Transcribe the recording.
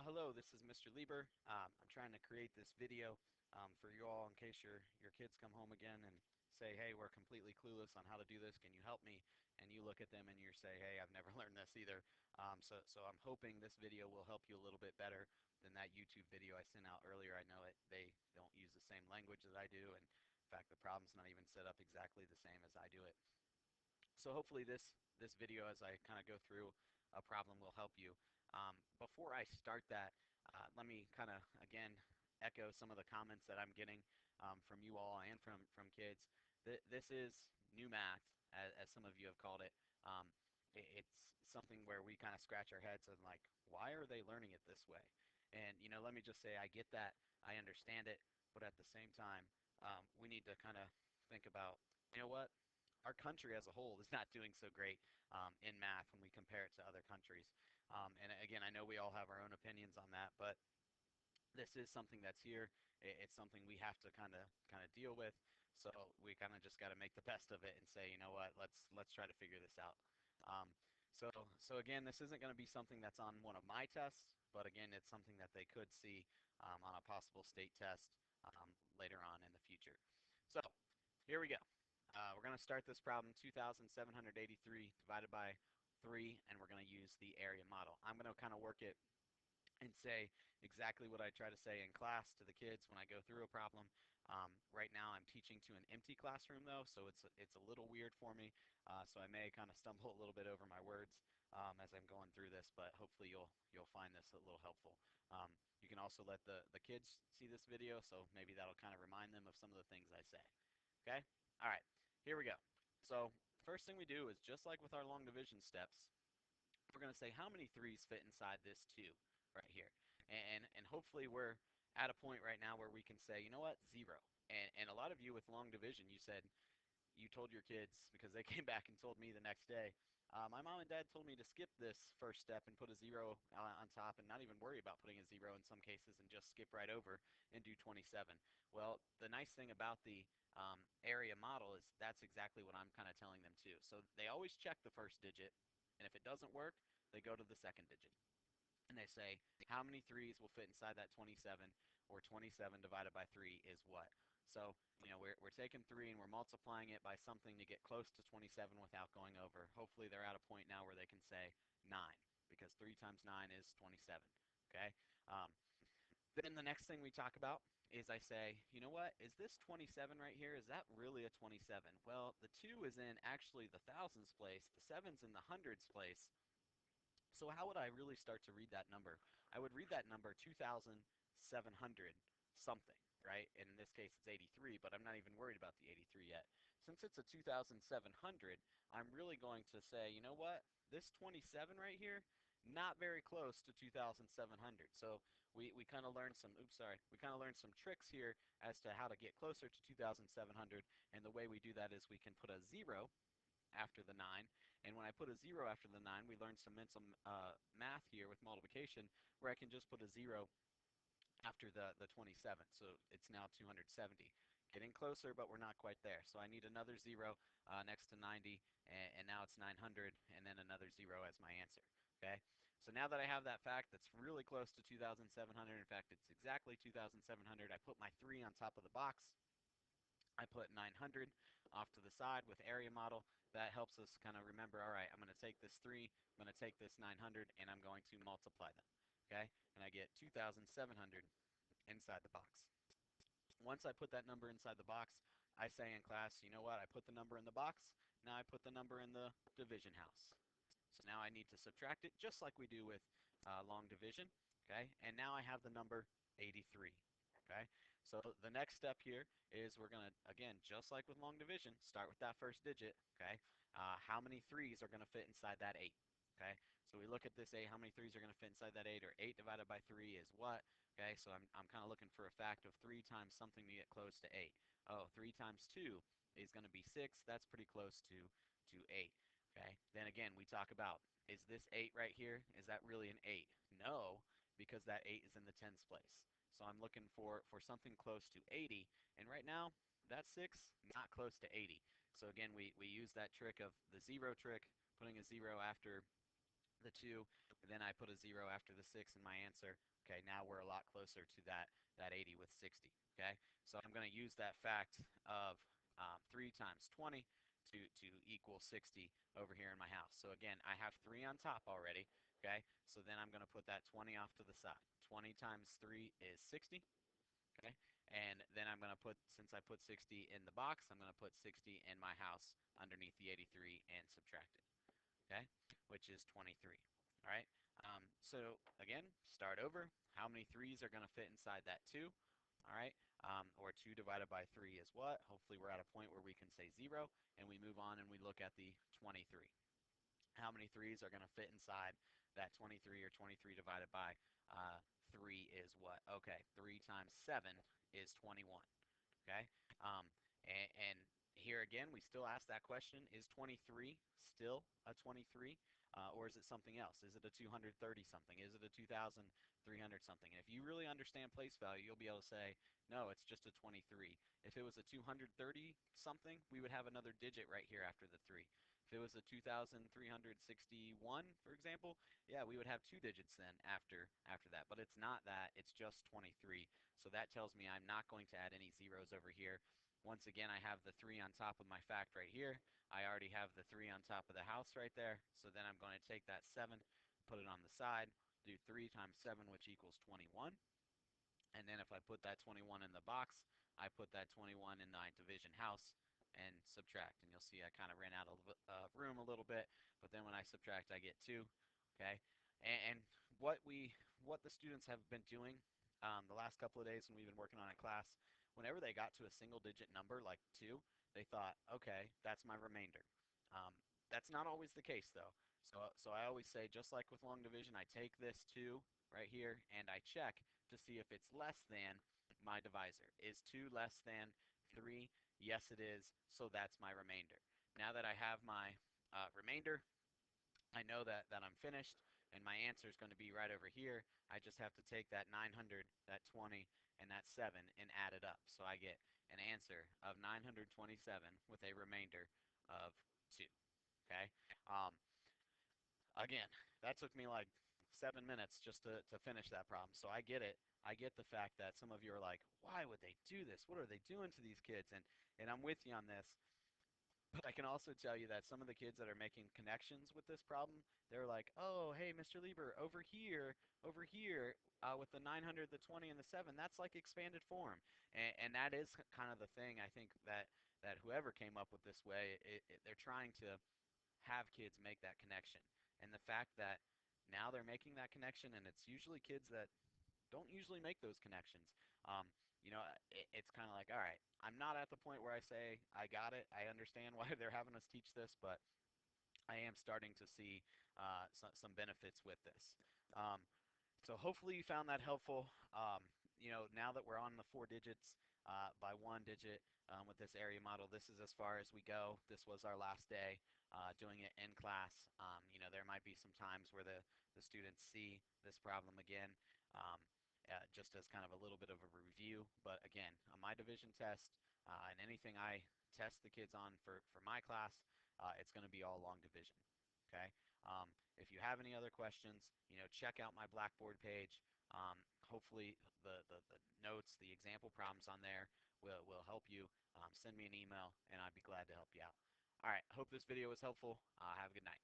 Hello, this is Mr. Lieber. I'm trying to create this video for you all in case your kids come home again and say, hey, we're completely clueless on how to do this. Can you help me? And you look at them and you say, hey, I've never learned this either. So I'm hoping this video will help you a little bit better than that YouTube video I sent out earlier. I know they don't use the same language as I do, and in fact, the problem's not even set up exactly the same as I do it. So hopefully this video, as I kind of go through a problem, will help you. Before I start that, let me kind of again echo some of the comments that I'm getting from you all and from kids. This is new math, as some of you have called it. It's something where we kind of scratch our heads and like, why are they learning it this way? And let me just say, I get that, I understand it, but at the same time, we need to kind of think about, what? Our country as a whole is not doing so great in math when we compare it to other countries. And again, I know we all have our own opinions on that, but this is something that's here. It's something we have to kind of deal with. So we kind of just got to make the best of it and say, you know what, let's try to figure this out. Um, so so again, this isn't going to be something that's on one of my tests, but again, it's something that they could see on a possible state test later on in the future. So here we go. We're going to start this problem, 2,783 divided by 3, and we're going to use the area model. I'm going to kind of work it and say exactly what I try to say in class to the kids when I go through a problem. Right now I'm teaching to an empty classroom though, so it's a little weird for me. So I may kind of stumble a little bit over my words as I'm going through this, but hopefully you'll find this a little helpful. You can also let the kids see this video, so maybe that'll kind of remind them of some of the things I say. Okay? All right, here we go. So first thing we do is just like with our long division steps, we're going to say how many threes fit inside this 2 right here. And hopefully we're at a point right now where we can say, you know what, 0. And a lot of you with long division, you told your kids, because they came back and told me the next day, my mom and dad told me to skip this first step and put a 0 on top and not even worry about putting a 0 in some cases and just skip right over and do 27. Well, the nice thing about the area model is that's exactly what I'm kind of telling them too. So they always check the first digit, and if it doesn't work, they go to the second digit. And they say, how many threes will fit inside that 27, or 27 divided by 3 is what? So, we're taking 3 and we're multiplying it by something to get close to 27 without going over. Hopefully they're at a point now where they can say 9, because 3 times 9 is 27, okay? Um, then the next thing we talk about is I say, you know what, is this 27 right here, is that really a 27? Well, the 2 is in actually the thousands place, the 7's in the hundreds place, so how would I really start to read that number? I would read that number 2,700 something, right? And in this case it's 83, but I'm not even worried about the 83 yet. Since it's a 2,700, I'm really going to say, you know what? This 27 right here, not very close to 2,700. So we kind of learned some, oops, sorry, we kind of learned some tricks here as to how to get closer to 2,700. And the way we do that is we can put a 0 after the 9. And when I put a 0 after the 9, we learned some mental math here with multiplication, where I can just put a 0 after the 27. So it's now 270. Getting closer, but we're not quite there. So I need another 0 next to 90, and now it's 900, and then another 0 as my answer. Okay? So now that I have that fact that's really close to 2,700, in fact, it's exactly 2,700, I put my 3 on top of the box. I put 900 off to the side with area model. That helps us kind of remember, all right, I'm going to take this 3, I'm going to take this 900, and I'm going to multiply them. Okay? And I get 2,700 inside the box. Once I put that number inside the box, I say in class, you know what, I put the number in the box, now I put the number in the division house. So now I need to subtract it just like we do with long division, okay? And now I have the number 83, okay? So the next step here is we're going to, again, just like with long division, start with that first digit, okay? How many 3's are going to fit inside that 8, okay? So we look at this 8, how many 3's are going to fit inside that 8, or 8 divided by 3 is what? Okay, so I'm kind of looking for a fact of 3 times something to get close to 8. Oh, 3 times 2 is going to be 6. That's pretty close to 8. Okay, then again, we talk about, is this 8 right here? Is that really an 8? No, because that 8 is in the tens place. So I'm looking for something close to 80, and right now, that 6, not close to 80. So again, we use that trick of the 0 trick, putting a 0 after the 2, then I put a 0 after the 6 in my answer. Okay, now we're a lot closer to that 80 with 60. Okay, so I'm going to use that fact of 3 times 20 to equal 60 over here in my house. So again, I have 3 on top already. Okay, so then I'm going to put that 20 off to the side. 20 times 3 is 60. Okay, and then I'm going to put, since I put 60 in the box, I'm going to put 60 in my house underneath the 83 and subtract it. Okay, which is 23. All right, so again, start over. How many 3's are going to fit inside that 2? All right, or 2 divided by 3 is what? Hopefully we're at a point where we can say 0, and we move on and we look at the 23. How many 3's are going to fit inside that 23, or 23 divided by 3 is what? Okay, 3 times 7 is 21. Okay, um, and here again, we still ask that question, is 23 still a 23? Or is it something else? Is it a 230 something? Is it a 2,300 something? And if you really understand place value, you'll be able to say, no, it's just a 23. If it was a 230 something, we would have another digit right here after the 3. If it was a 2,361, for example, yeah, we would have 2 digits then after that. But it's not that, it's just 23. So that tells me I'm not going to add any zeros over here. Once again, I have the 3 on top of my fact right here. I already have the 3 on top of the house right there. So then I'm going to take that 7, put it on the side, do 3 times 7, which equals 21. And then if I put that 21 in the box, I put that 21 in my division house and subtract. And you'll see I kind of ran out of room a little bit, but then when I subtract, I get 2. Okay, and what the students have been doing the last couple of days when we've been working on it in class, whenever they got to a single-digit number like 2, they thought, okay, that's my remainder. That's not always the case though. So I always say, just like with long division, I take this 2 right here and I check to see if it's less than my divisor. Is 2 less than 3? Yes, it is, so that's my remainder. Now that I have my remainder, I know that I'm finished, and my answer is going to be right over here. I just have to take that 900, that 20, and that 7 and add it up. So I get an answer of 927 with a remainder of 2. Okay? Um, Again, that took me like 7 minutes just to finish that problem. So I get it. I get the fact that some of you are like, why would they do this? What are they doing to these kids? And I'm with you on this. But I can also tell you that some of the kids that are making connections with this problem, they're like, oh, hey, Mr. Lieber, over here, with the 900, the 20, and the 7, that's like expanded form. And that is kind of the thing, I think, that whoever came up with this way, they're trying to have kids make that connection. And the fact that now they're making that connection, and it's usually kids that don't usually make those connections. Um, it's kind of like, all right, I'm not at the point where I say I got it. I understand why they're having us teach this, but I am starting to see some benefits with this. Um, so hopefully you found that helpful. Now that we're on the 4 digits by 1 digit with this area model, this is as far as we go. This was our last day doing it in class. There might be some times where the students see this problem again, um, just as kind of a little bit of a review. But again, on my division test and anything I test the kids on for my class, it's going to be all long division. Okay. If you have any other questions, check out my Blackboard page. Hopefully the notes, the example problems on there will help you. Send me an email, and I'd be glad to help you out. All right. Hope this video was helpful. Have a good night.